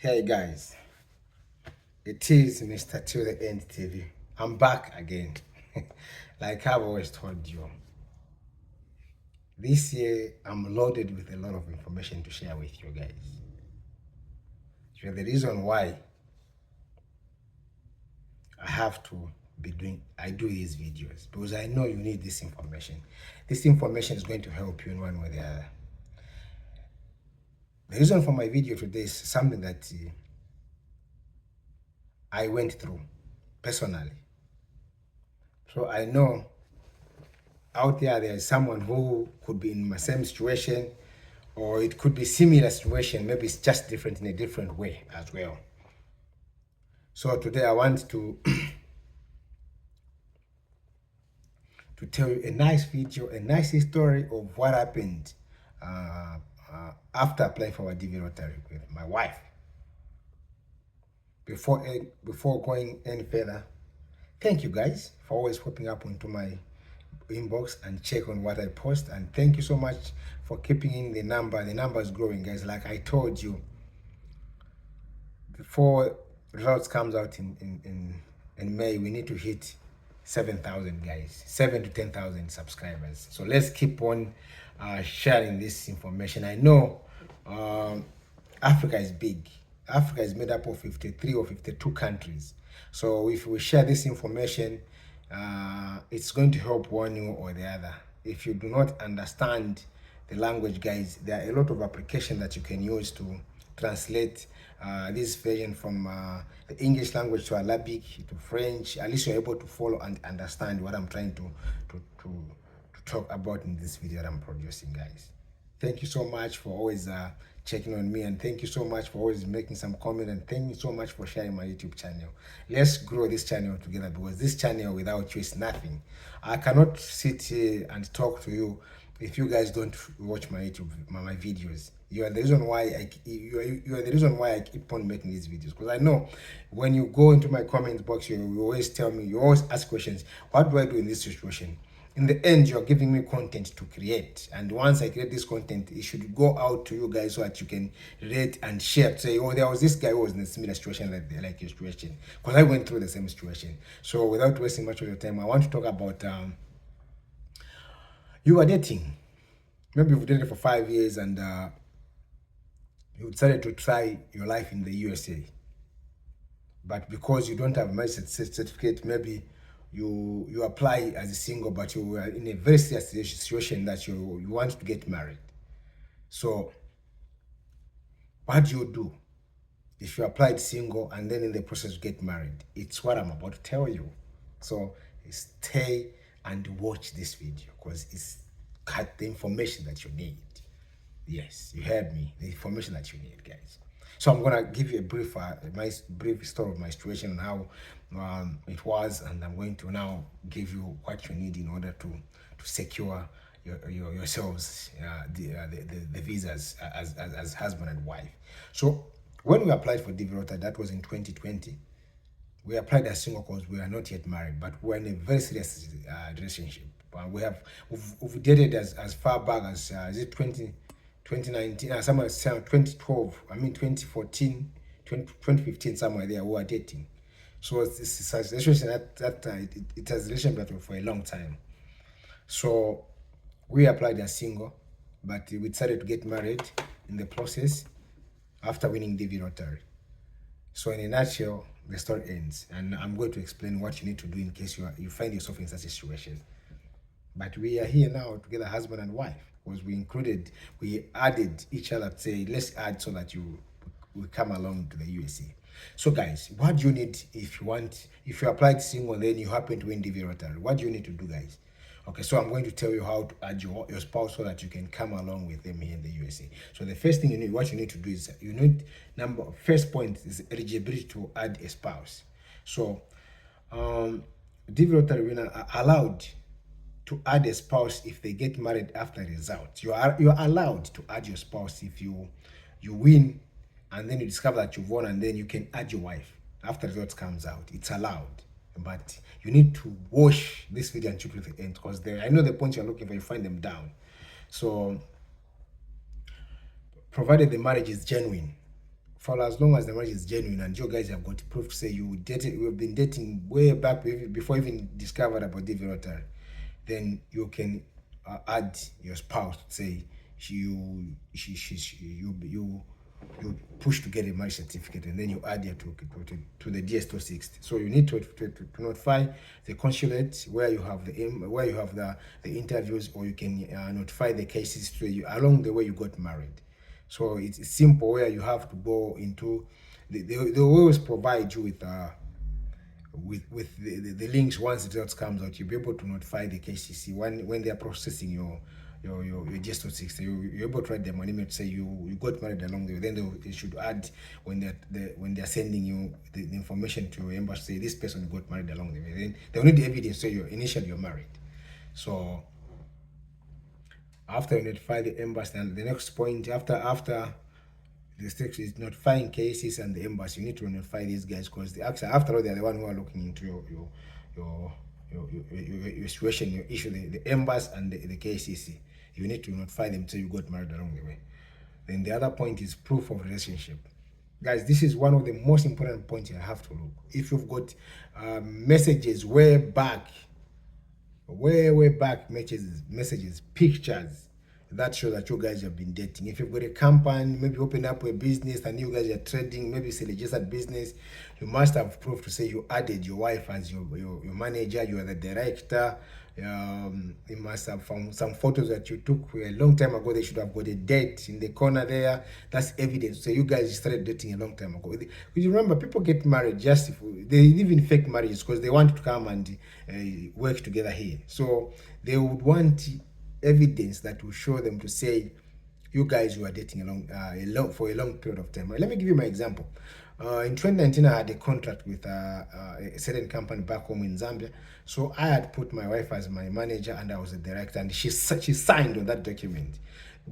Hey guys, it is Mr. Till the End TV. I'm back again. Like I've always told you, this year I'm loaded with a lot of information to share with you guys. So the reason why I do these videos, because I know you need this information. This information is going to help you in one way or the other. The reason for my video today is something that I went through personally. So I know out there is someone who could be in my same situation, or it could be similar situation, maybe it's just different in a different way as well. So today I want to to tell you a nice video, a nice story of what happened after applying for a DV lottery with my wife. Before going any further, thank you guys for always popping up into my inbox and check on what I post, and thank you so much for keeping in the number. The number is growing, guys. Like I told you, before results comes out in May, we need to hit 7,000 guys, 7 to 10,000 subscribers. So let's keep on sharing this information. I know Africa is big. Africa is made up of 53 or 52 countries. So if we share this information, it's going to help one you or the other. If you do not understand the language, guys, there are a lot of applications that you can use to translate this version from the English language to Arabic to French. At least you're able to follow and understand what I'm trying to talk about in this video that I'm producing, guys. Thank you so much for always checking on me, and thank you so much for always making some comment, and thank you so much for sharing my YouTube channel. Let's grow this channel together, because this channel without you is nothing. I cannot sit here and talk to you if you guys don't watch my YouTube, my videos. You are the reason why you are the reason why I keep on making these videos, because I know when you go into my comment box, you always tell me, you always ask questions, what do I do in this situation? In the end, you're giving me content to create, and once I create this content, it should go out to you guys so that you can rate and share. Say, oh, there was this guy who was in a similar situation like your situation, because I went through the same situation. So without wasting much of your time, I want to talk about you are dating. Maybe you've dated for 5 years, and you decided to try your life in the USA, but because you don't have a marriage certificate, maybe you apply as a single, but you are in a very serious situation that you want to get married. So what do you do if you applied single and then in the process you get married? It's what I'm about to tell you. So stay and watch this video, because it's got the information that you need. Yes, you heard me. The information that you need, guys. So I'm gonna give you a brief, brief story of my situation and how it was, and I'm going to now give you what you need in order to secure yourselves the visas as husband and wife. So when we applied for DV lottery, that was in 2020. We applied as single because we are not yet married, but we're in a very serious relationship. We've dated as far back as is it 2019, somewhere 2012, I mean 2014, 2015, somewhere there, we were dating. So it's a relationship it has a relationship for a long time. So we applied as single, but we decided to get married in the process after winning DV lottery. So in a nutshell, the story ends, and I'm going to explain what you need to do in case you find yourself in such a situation. But we are here now together, husband and wife, because we added each other to say, let's add so that you will come along to the USA. So guys, what do you need if you applied single, then you happen to win DV lottery? What do you need to do, guys? Okay, so I'm going to tell you how to add your spouse so that you can come along with them here in the USA. So the first thing what you need to do is first point is eligibility to add a spouse. So DV lottery winner are allowed to add a spouse if they get married after results. You are allowed to add your spouse if you win and then you discover that you've won, and then you can add your wife after results comes out. It's allowed, but you need to watch this video until the end, because I know the points you're looking for, you find them down. So provided the marriage is genuine, for as long as the marriage is genuine and you guys have got proof to say we've been dating way back before even discovered about the lottery, then you can add your spouse to say you push to get a marriage certificate, and then you add it to the DS260. So you need to notify the consulate where you have the interviews, or you can notify the cases to you along the way you got married. So it's simple, where you have to go into they always provide you with the links. Once the results comes out, you'll be able to notify the KCC when they are processing your DS260. You're able to write them an email to say you got married along the way. Then they should add when they're sending you the information to your embassy, say this person got married along the way. Then they'll need the evidence, so you're married. So after you notify the embassy, and the next point after the state is notifying cases and the embassy, you need to notify these guys, because after all, they're the one who are looking into your situation, your issue. The embassy and the KCC, you need to notify them so you got married along the way. Then the other point is proof of relationship. Guys, this is one of the most important points you have to look. If you've got messages way back, messages, pictures that show that you guys have been dating. If you've got a company, maybe open up a business and you guys are trading, maybe it's a registered business, you must have proof to say you added your wife as your manager, you are the director. You must have found some photos that you took a long time ago. They should have got a date in the corner there. That's evidence. So you guys started dating a long time ago. Because you remember, people get married just they live in fake marriages because they want to come and work together here. So they would want evidence that will show them to say you guys were dating for a long period of time. Let me give you my example. In 2019, I had a contract with a certain company back home in Zambia. So I had put my wife as my manager and I was a director, and she signed on that document.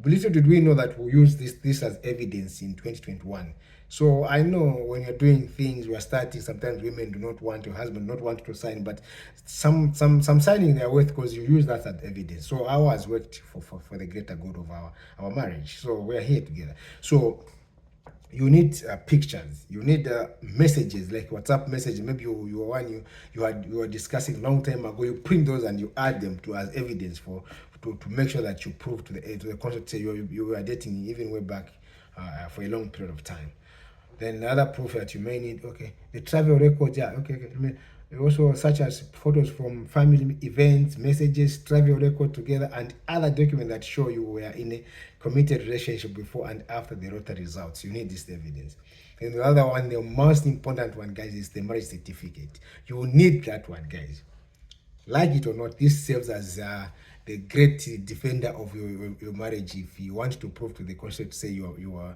Little did we know that we'll use this as evidence in 2021. So I know when you're doing things, we are starting, sometimes women do not want, your husband not want to sign, but some signing they are worth, because you use that as evidence. So ours worked for the greater good of our marriage. So we're here together. So you need pictures, you need messages, like WhatsApp messages. Maybe you were discussing long time ago. You print those and you add them as evidence to make sure that you prove to the concept, say you were dating even way back for a long period of time. Then another proof that you may need, okay, the travel records, yeah, okay. Also, such as photos from family events, messages, travel record together, and other documents that show you were in a committed relationship before and after the lottery results. You need this evidence. And the other one, the most important one, guys, is the marriage certificate. You need that one, guys. Like it or not, this serves as the great defender of your marriage. If you want to prove to the concept, say you are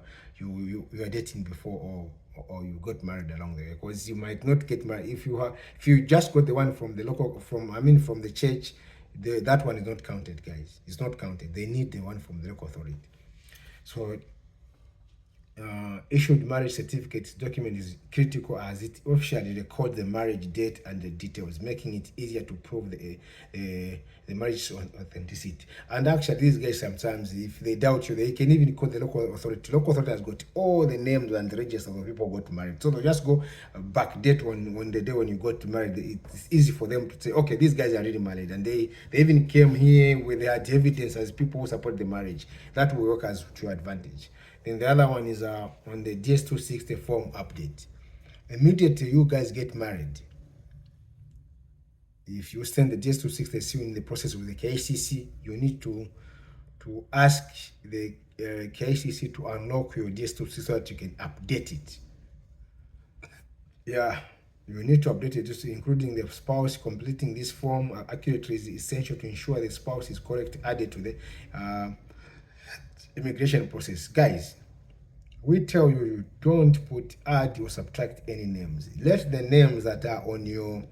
dating before, or you got married along the way, because you might not get married if you just got the one from the church. That one is not counted, guys. It's not counted. They need the one from the local authority. So issued marriage certificate document is critical, as it officially records the marriage date and the details, making it easier to prove the marriage authenticity. And actually, these guys, sometimes if they doubt you, they can even call the local authority. Local authority has got all the names and the registers of the people who got married, so they'll just go back date on the day when you got married. It's easy for them to say, okay, these guys are really married, and they even came here with their evidence as people who support the marriage. That will work as to your advantage. Then the other one is on the DS260 form update. Immediately you guys get married, if you send the DS260 in the process with the KCC, you need to ask the KCC to unlock your DS260 so that you can update it. Yeah, you need to update it, just including the spouse. Completing this form accurately is essential to ensure the spouse is correctly added to the immigration process. Guys, we tell you don't add or subtract any names. Let the names that are on your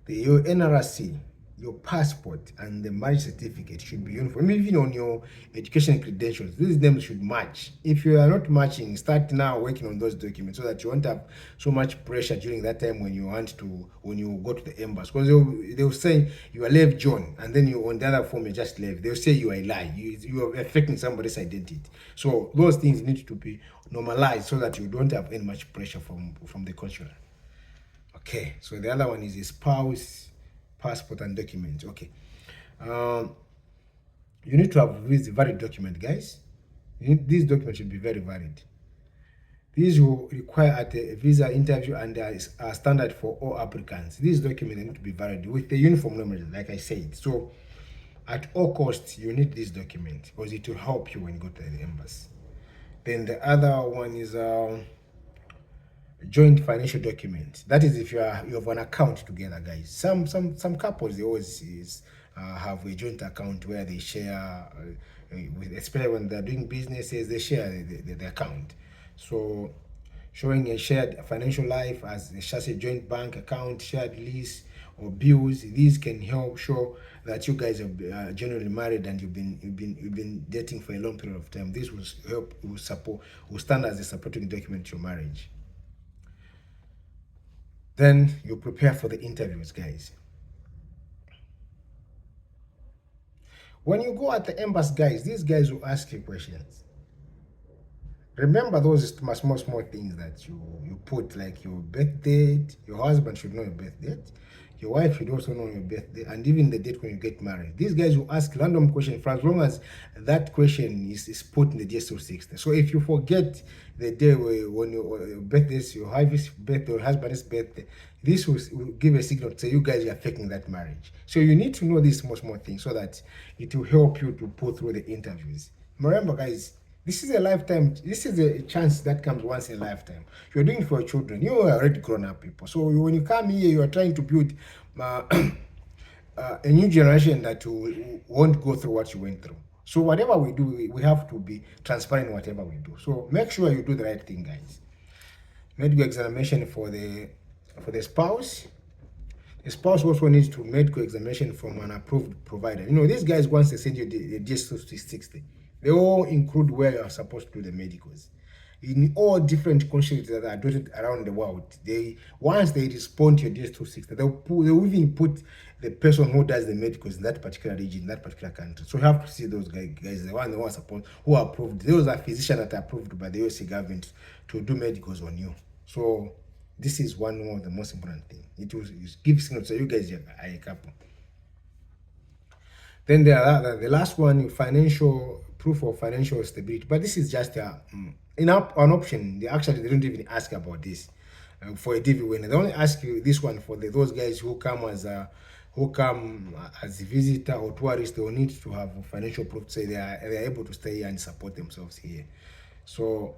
NRC, your passport and the marriage certificate should be uniform. Even on your education credentials, these names should match. If you are not matching, start now working on those documents so that you won't have so much pressure during that time when you go to the embassy. Because they'll say you are Lev John, and then you on the other form you just Lev. They'll say you are a lie. You are affecting somebody's identity. So those things need to be normalized so that you don't have any much pressure from the consular. Okay, so the other one is a spouse, passport, and documents. Okay, you need to have this valid document, guys. These documents should be very valid. These will require at a visa interview and are standard for all applicants. These documents need to be valid with the uniform number, like I said. So, at all costs, you need this document because it will help you when you go to the embassy. Then the other one is joint financial document. That is if you have an account together, guys. Some couples, they always have a joint account where they share especially when they're doing businesses, they share the account. So showing a shared financial life as such a joint bank account, shared lease or bills, these can help show that you guys are generally married and you've been dating for a long period of time. This will help, will stand as a supporting document to your marriage. Then you prepare for the interviews, guys. When you go at the embassy, guys, these guys will ask you questions. Remember those small things that you put, like your birth date. Your husband should know your birth date. Your wife should also know your birthday, and even the date when you get married. These guys will ask random questions for as long as that question is put in the DS260. So if you forget the day when your birthday is your wife's birthday or husband's birthday, this will give a signal to say you guys are faking that marriage. So you need to know these small things so that it will help you to pull through the interviews. Remember, guys, this is a lifetime. This is a chance that comes once in a lifetime. You're doing it for your children. You are already grown-up people. So when you come here, you are trying to build a new generation that won't go through what you went through. So whatever we do, we have to be transparent in whatever we do. So make sure you do the right thing, guys. Medical examination for the spouse. The spouse also needs to medical examination from an approved provider. You know, these guys, once they send you the DS260, they all include where you are supposed to do the medicals. In all different countries that are dotted around the world, once they respond to your DS260, they'll even put the person who does the medicals in that particular region, in that particular country. So you have to see those guys, the one who are approved. Those are physicians that are approved by the USA government to do medicals on you. So this is one of the most important things. It will give signal so you guys are a couple. Then the last one, financial proof of financial stability. But this is just an option. They don't even ask about this for a DV winner. They only ask you this one for those guys who come as a visitor or tourist. They will need to have financial proof to say they are able to stay here and support themselves here. So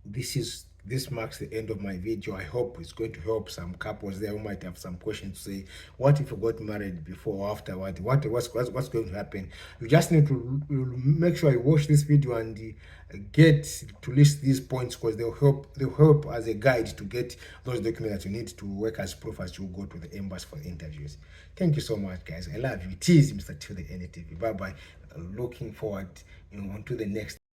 this marks the end of my video. I hope it's going to help some couples there who might have some questions to say, what if you got married before or after? What's going to happen? You just need to make sure you watch this video and get to list these points, because they'll help as a guide to get those documents that you need to work as proof as you go to the embassy for the interviews. Thank you so much, guys. I love you. It is Mr. Till the NTV. Bye bye. Looking forward, onto the next